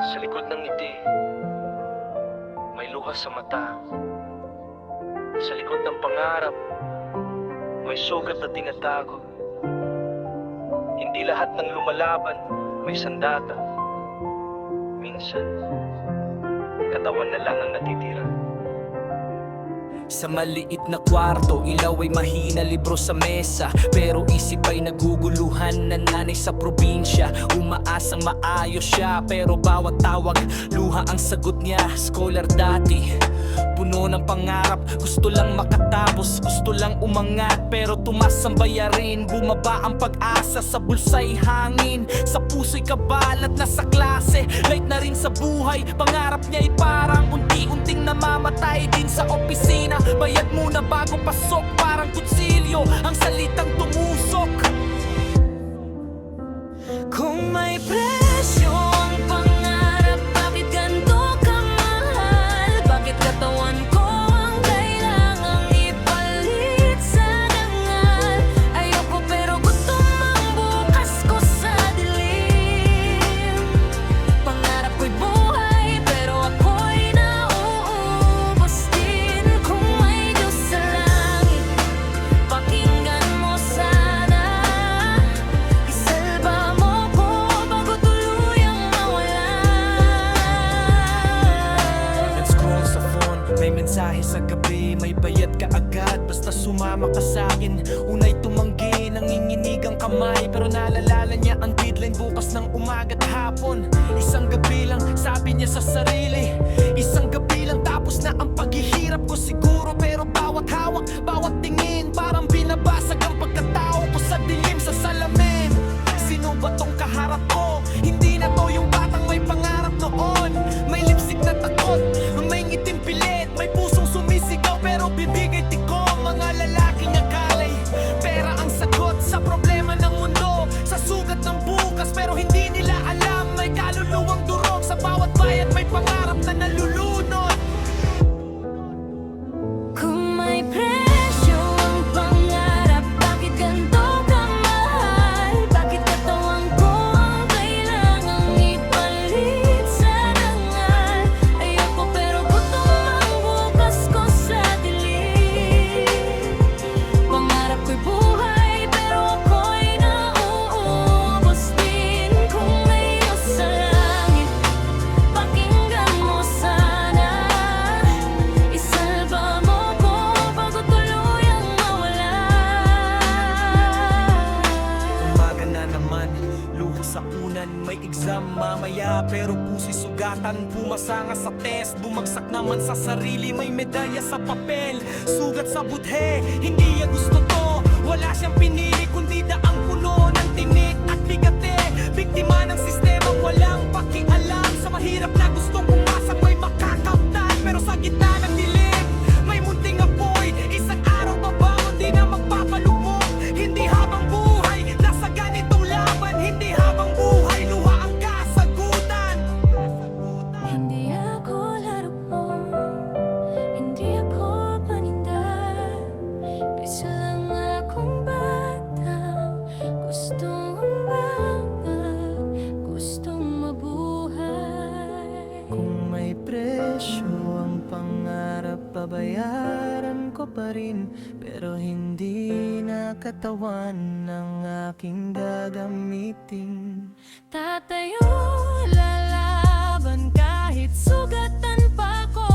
Sa likod ng ngiti, may luha sa mata. Sa likod ng pangarap, may sugat na tinatago. Hindi lahat ng lumalaban may sandata. Minsan, katawan na lang ang natitira. Sa maliit na kwarto, ilaw ay mahina, libro sa mesa, pero isip ay naguguluhan. Nanay sa probinsya, umaasang maayos siya, pero bawat tawag, luha ang sagot niya. Scholar dati, puno ng pangarap, gusto lang makatapos, gusto lang umangat, pero tumas ang bayarin. Bumaba ang pag-asa, sa bulsa'y hangin, sa puso'y kabalat na sa klase. Light na rin sa buhay, pangarap niya ay parang unti-unting namamatay din sa opisina. Bayad muna bago pasok, parang kutsilyo ang salitang tumusok. Kung may presyo ang pangarap, bakit ganito kamahal? Bakit katawan ko ang kailangang ipalit sa dangal? Ayoko pero gusto mang bukas ko sa dilim. Pangarap ko'y buhay pero ako'y nauubos din. Kung may Diyos sa langit, pakinggan mo sana. Isalba mo ko bago tuluyang mawala. Nag-scroll sa phone, may mensahe sa gabi, may bayad ka agad basta sumama ka sa'kin. Unay tumanggi, nanginginig ang kamay, pero naalala niya ang deadline bukas ng umaga't hapon. Isang gabi lang, sabi niya sa sarili, isang gabi lang tapos na ang paghihirap ko siguro. Pero bawat hawak, bawat tingin, parang binabasag ang pagkatao ko sa dilim sa salamin. Sino ba tong kaharap ko? Hindi na to yung batang may pangarap noon. May lipstick na takot, may ngitim pilit, may pusong sumisigaw pero bibig ay tikom. Mga lalaking akalay, pera ang sagot sa problema ng mundo, sa sugat ng bukas, pero hindi nila alam may kaluluwang durog. Sa bawat bayad may pangarap na nalulunod. Kung may presyo ang pangarap, bakit ganito kamahal? Bakit katawan ko ang kailangang ipalit sa dangal? Ayoko pero gusto mang bukas ko sa dilim. Pangarap ko'y buhay pero ako'y nauubos din. Kung may Diyos sa langit, pakinggan mo sana. Isalba mo ko bago tuluyang mawala. Umaga na naman, luha sa unan, may exam mamaya, pero puso'y sugatan. Pumasa nga sa test, bumagsak naman sa sarili, may medalya sa papel, sugat sa budhe. Hindi niya gusto to, wala siyang pinili kundi daang puno ng tinik at bigate. Biktima ng sistema, walang pakialam sa mahirap na gustong pumasang may makakamtan. Pero sa gitna ng dilim, may munting apoy, isang araw babangon di na magpapalubog. Hindi habang buhay, nasa ganitong laban. Hindi habang buhay, luha ang kasagutan. Hindi ako laro mo, hindi ako paninda. Bisa lang akong bata, gustong umangat, gustong mabuhay. Kung may presyo ang pangarap, babayaran ko pa rin, pero hindi na katawan ng aking gagamitin. Tatayo, lalaban kahit sugatan pa ko.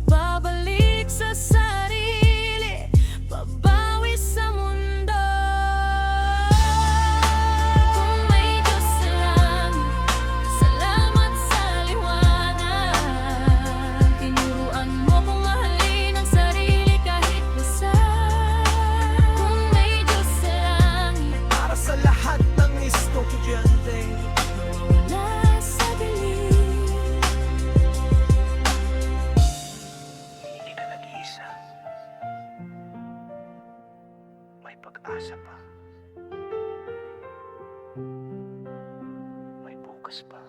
Babalik sa sarili, babawi sa mundo. Kung may Diyos sa langit, salamat sa liwanag. Tinuruan mo kong mahalin ang sarili kahit basag. Kung may Diyos sa langit, para sa lahat ng estudyante nawawala sa dilim. Hindi ka nag-iisa, may pag-asa pa, may bukas pa.